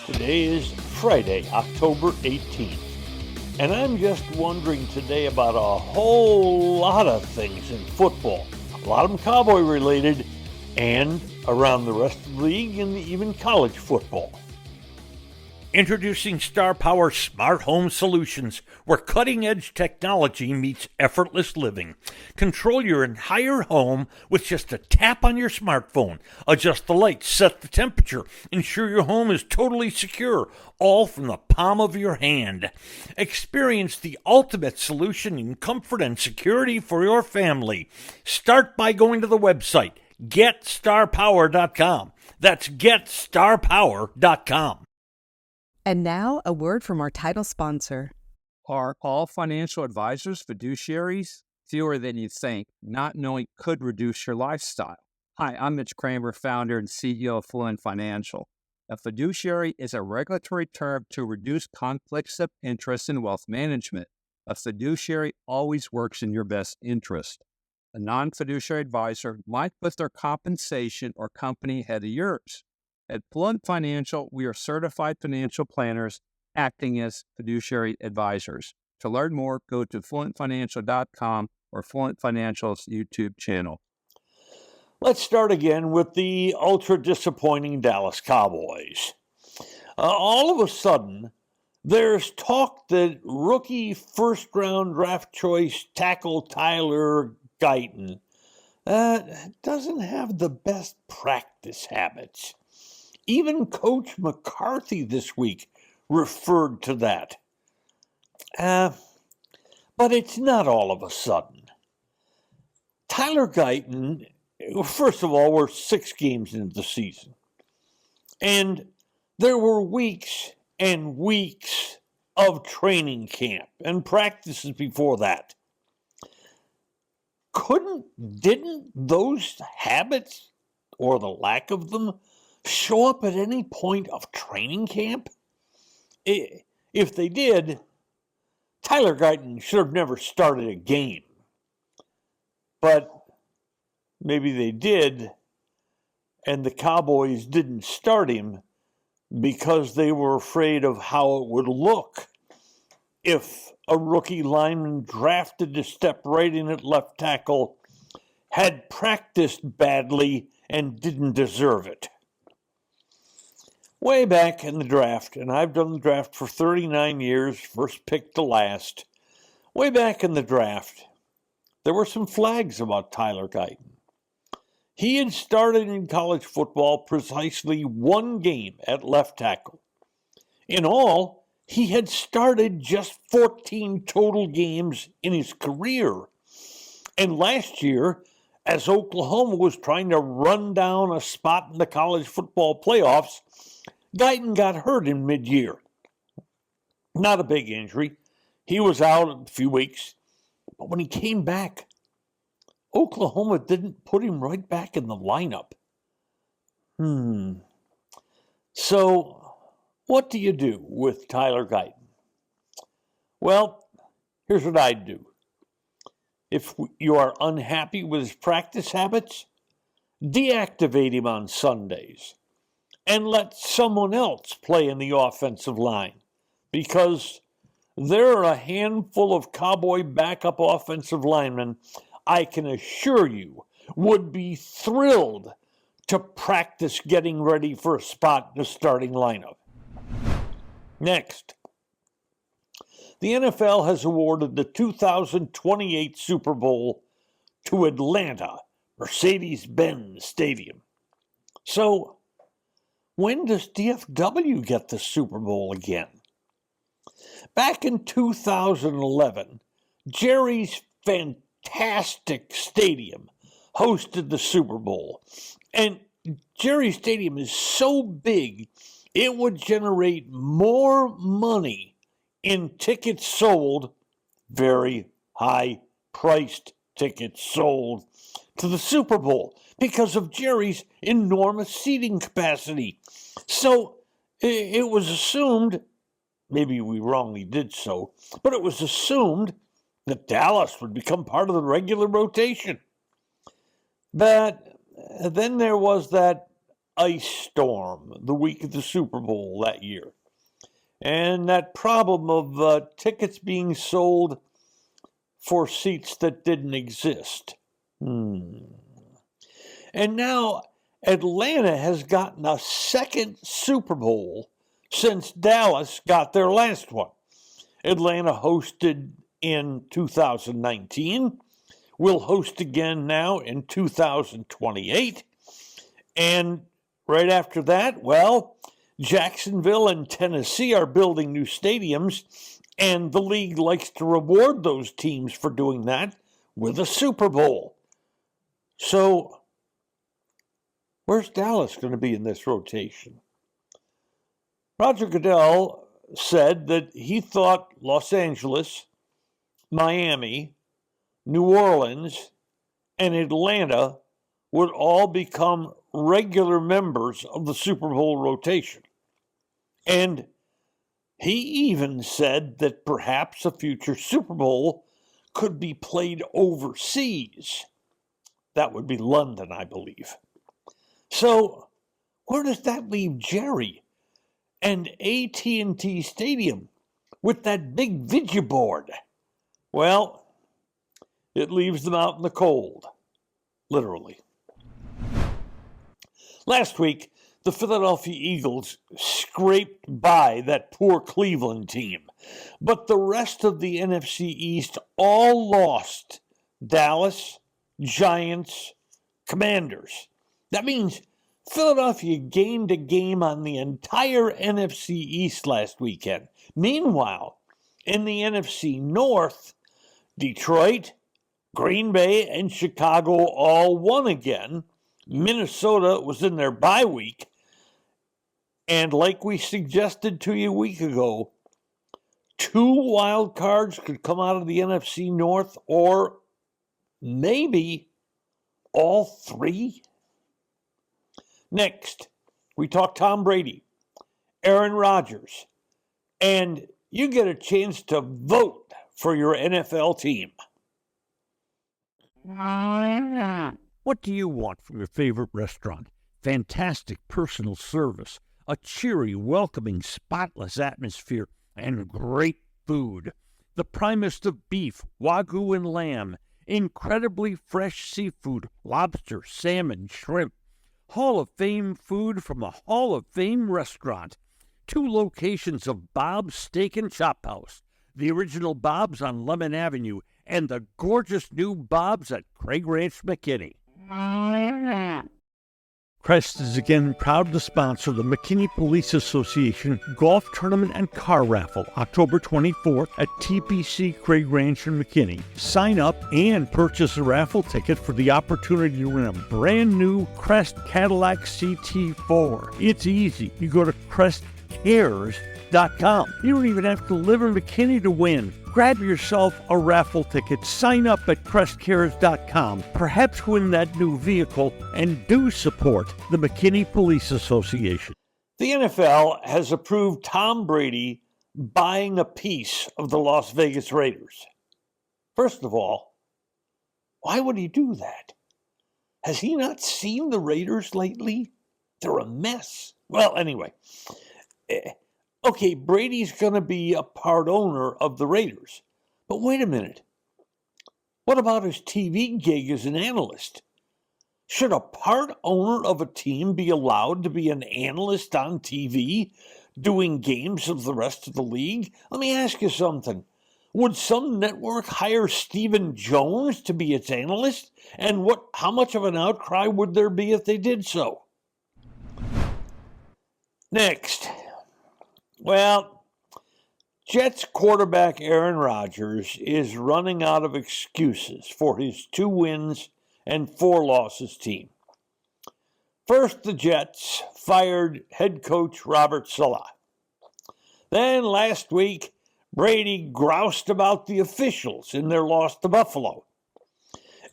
Today is Friday, October 18th, and I'm just wondering today about a whole lot of things in football. A lot of them Cowboy related, and around the rest of the league and even college football. Introducing Star Power Smart Home Solutions, where cutting-edge technology meets effortless living. Control your entire home with just a tap on your smartphone. Adjust the lights, set the temperature, ensure your home is totally secure, all from the palm of your hand. Experience the ultimate solution in comfort and security for your family. Start by going to the website, GetStarPower.com. That's GetStarPower.com. And now, a word from our title sponsor. Are all financial advisors fiduciaries? Fewer than you think. Not knowing could reduce your lifestyle. Hi, I'm Mitch Kramer, founder and CEO of Fluent Financial. A fiduciary is a regulatory term to reduce conflicts of interest in wealth management. A fiduciary always works in your best interest. A non-fiduciary advisor might put their compensation or company ahead of yours. At Fluent Financial, we are certified financial planners acting as fiduciary advisors. To learn more, go to fluentfinancial.com or Fluent Financial's YouTube channel. Let's start again with the ultra-disappointing Dallas Cowboys. All of a sudden, there's talk that rookie first-round draft choice tackle Tyler Guyton doesn't have the best practice habits. Even Coach McCarthy this week referred to that. But it's not all of a sudden. Tyler Guyton, first of all, we're 6 games into the season. And there were weeks and weeks of training camp and practices before that. Didn't those habits, or the lack of them, show up at any point of training camp? If they did, Tyler Guyton should have never started a game. But maybe they did, and the Cowboys didn't start him because they were afraid of how it would look if a rookie lineman drafted to step right in at left tackle had practiced badly and didn't deserve it. Way back in the draft, and I've done the draft for 39 years, first pick to last. Way back in the draft, there were some flags about Tyler Guyton. He had started in college football precisely 1 game at left tackle. In all, he had started just 14 total games in his career. And last year, as Oklahoma was trying to run down a spot in the college football playoffs, Guyton got hurt in mid-year. Not a big injury. He was out a few weeks. But when he came back, Oklahoma didn't put him right back in the lineup. So, what do you do with Tyler Guyton? Well, here's what I'd do. If you are unhappy with his practice habits, deactivate him on Sundays and let someone else play in the offensive line, because there are a handful of Cowboy backup offensive linemen I can assure you would be thrilled to practice getting ready for a spot in the starting lineup. Next, the NFL has awarded the 2028 Super Bowl to Atlanta, Mercedes-Benz Stadium. So, when does DFW get the Super Bowl again? Back in 2011, Jerry's fantastic stadium hosted the Super Bowl. And Jerry's Stadium is so big, it would generate more money in tickets sold, very high-priced tickets sold, to the Super Bowl because of Jerry's enormous seating capacity. So it was assumed, maybe we wrongly did so, but it was assumed that Dallas would become part of the regular rotation. But then there was that ice storm the week of the Super Bowl that year. And that problem of tickets being sold for seats that didn't exist. And now Atlanta has gotten a second Super Bowl since Dallas got their last one. Atlanta hosted in 2019, will host again now in 2028. And right after that, well, Jacksonville and Tennessee are building new stadiums, and the league likes to reward those teams for doing that with a Super Bowl. So, where's Dallas going to be in this rotation? Roger Goodell said that he thought Los Angeles, Miami, New Orleans, and Atlanta would all become regular members of the Super Bowl rotation. And he even said that perhaps a future Super Bowl could be played overseas. That would be London, I believe. So, where does that leave Jerry and at&t Stadium with that big video board? Well, it leaves them out in the cold, literally. Last week, the Philadelphia Eagles scraped by that poor Cleveland team, but the rest of the NFC East all lost. Dallas, Giants, Commanders. That means Philadelphia gained a game on the entire NFC East last weekend. Meanwhile, in the NFC North, Detroit, Green Bay, and Chicago all won again. Minnesota was in their bye week. And like we suggested to you a week ago, 2 wild cards could come out of the NFC North, or maybe all 3. Next, we talk Tom Brady, Aaron Rodgers, and you get a chance to vote for your NFL team. What do you want from your favorite restaurant? Fantastic personal service, a cheery, welcoming, spotless atmosphere, and great food. The primest of beef, Wagyu and lamb, incredibly fresh seafood, lobster, salmon, shrimp. Hall of Fame food from a Hall of Fame restaurant. 2 locations of Bob's Steak and Chop House, the original Bob's on Lemon Avenue, and the gorgeous new Bob's at Craig Ranch, McKinney. Crest is again proud to sponsor the McKinney Police Association Golf Tournament and Car Raffle, October 24th at TPC Craig Ranch in McKinney. Sign up and purchase a raffle ticket for the opportunity to win a brand new Crest Cadillac CT4. It's easy. You go to crestcares.com. You don't even have to live in McKinney to win. Grab yourself a raffle ticket, sign up at crestcares.com, perhaps win that new vehicle, and do support the McKinney Police Association. The NFL has approved Tom Brady buying a piece of the Las Vegas Raiders. First of all, why would he do that? Has he not seen the Raiders lately? They're a mess. Well, anyway. Okay, Brady's going to be a part owner of the Raiders. But wait a minute. What about his TV gig as an analyst? Should a part owner of a team be allowed to be an analyst on TV doing games of the rest of the league? Let me ask you something. Would some network hire Stephen Jones to be its analyst? And how much of an outcry would there be if they did so? Next. Well, Jets quarterback Aaron Rodgers is running out of excuses for his 2 wins and 4 losses team. First, the Jets fired head coach Robert Saleh. Then last week, Brady groused about the officials in their loss to Buffalo.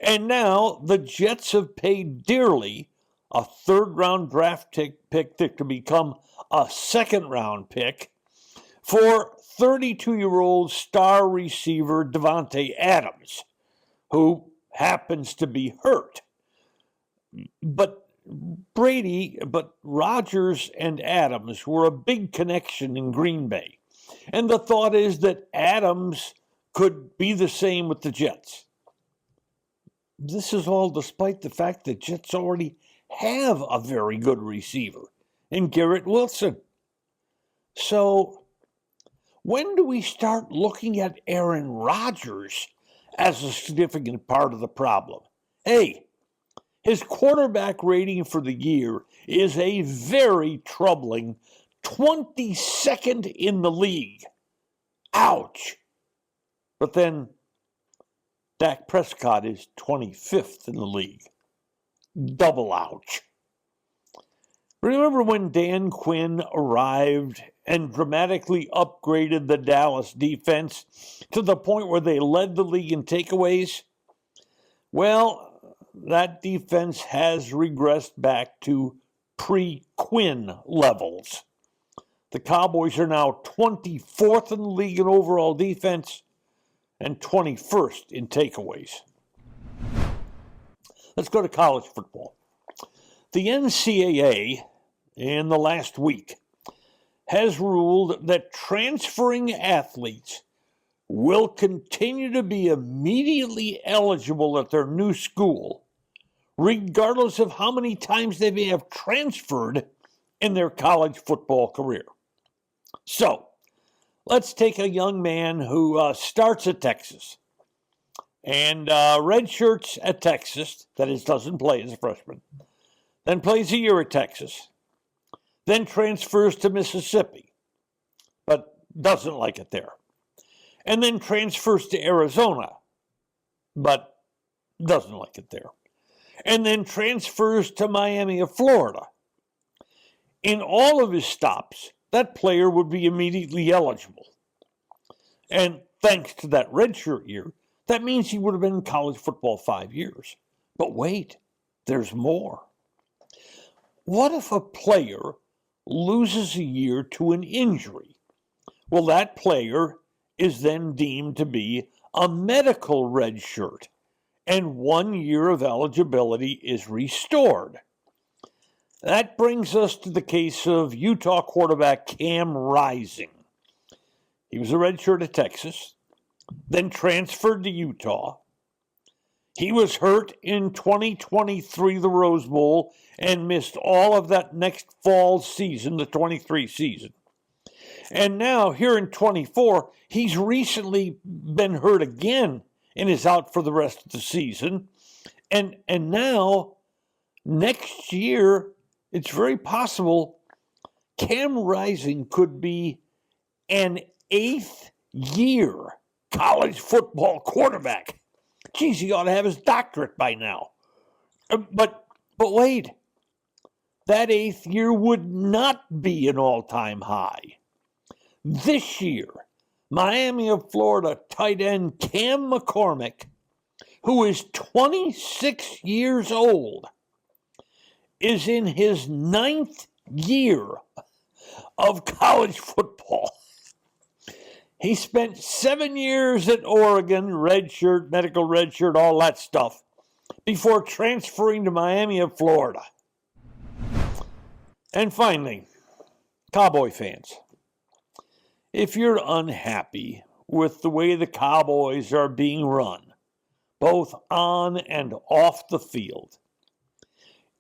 And now the Jets have paid dearly a 3rd-round draft pick to become a 2nd-round pick for 32-year-old star receiver Davante Adams, who happens to be hurt. But Brady, but Rodgers and Adams were a big connection in Green Bay. And the thought is that Adams could be the same with the Jets. This is all despite the fact that Jets already have a very good receiver in Garrett Wilson. So, when do we start looking at Aaron Rodgers as a significant part of the problem? Hey, his quarterback rating for the year is a very troubling 22nd in the league. Ouch. But then Dak Prescott is 25th in the league. Double ouch. Remember when Dan Quinn arrived and dramatically upgraded the Dallas defense to the point where they led the league in takeaways? Well, that defense has regressed back to pre-Quinn levels. The Cowboys are now 24th in the league in overall defense and 21st in takeaways. Let's go to college football. The NCAA, in the last week, has ruled that transferring athletes will continue to be immediately eligible at their new school, regardless of how many times they may have transferred in their college football career. So, let's take a young man who starts at Texas and redshirts at Texas, that is, doesn't play as a freshman, then plays a year at Texas, then transfers to Mississippi, but doesn't like it there, and then transfers to Arizona, but doesn't like it there, and then transfers to Miami of Florida. In all of his stops, that player would be immediately eligible. And thanks to that redshirt year, that means he would have been in college football 5 years. But wait, there's more. What if a player loses a year to an injury? Well, that player is then deemed to be a medical redshirt, and 1 year of eligibility is restored. That brings us to the case of Utah quarterback Cam Rising. He was a redshirt at Texas, then transferred to Utah. He was hurt in 2023, the Rose Bowl, and missed all of that next fall season, the 23 season. And now, here in 24, he's recently been hurt again and is out for the rest of the season. And now, next year, it's very possible Cam Rising could be an 8th year college football quarterback. Geez, he ought to have his doctorate by now. But wait, that 8th year would not be an all-time high. This year, Miami of Florida tight end Cam McCormick, who is 26 years old, is in his 9th year of college football. He spent 7 years at Oregon, redshirt, medical redshirt, all that stuff, before transferring to Miami of Florida. And finally, Cowboy fans, if you're unhappy with the way the Cowboys are being run, both on and off the field,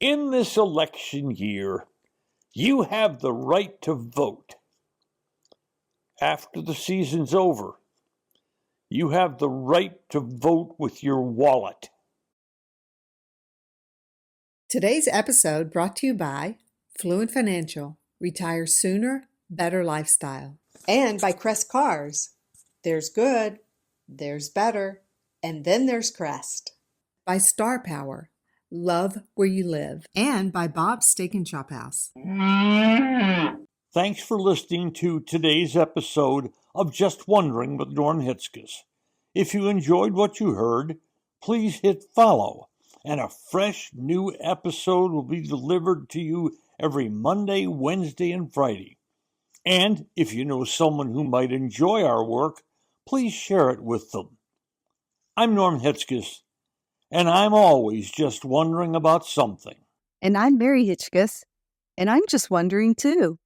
in this election year, you have the right to vote. After the season's over, you have the right to vote with your wallet. Today's episode brought to you by Fluent Financial. Retire sooner, better lifestyle. And by Crest Cars. There's good, there's better, and then there's Crest. By Star Power. Love where you live. And by Bob's Steak and Chop House. Thanks for listening to today's episode of Just Wondering with Norm Hitzges. If you enjoyed what you heard, please hit follow, and a fresh new episode will be delivered to you every Monday, Wednesday, and Friday. And if you know someone who might enjoy our work, please share it with them. I'm Norm Hitzges, and I'm always just wondering about something. And I'm Mary Hitchkus, and I'm just wondering too.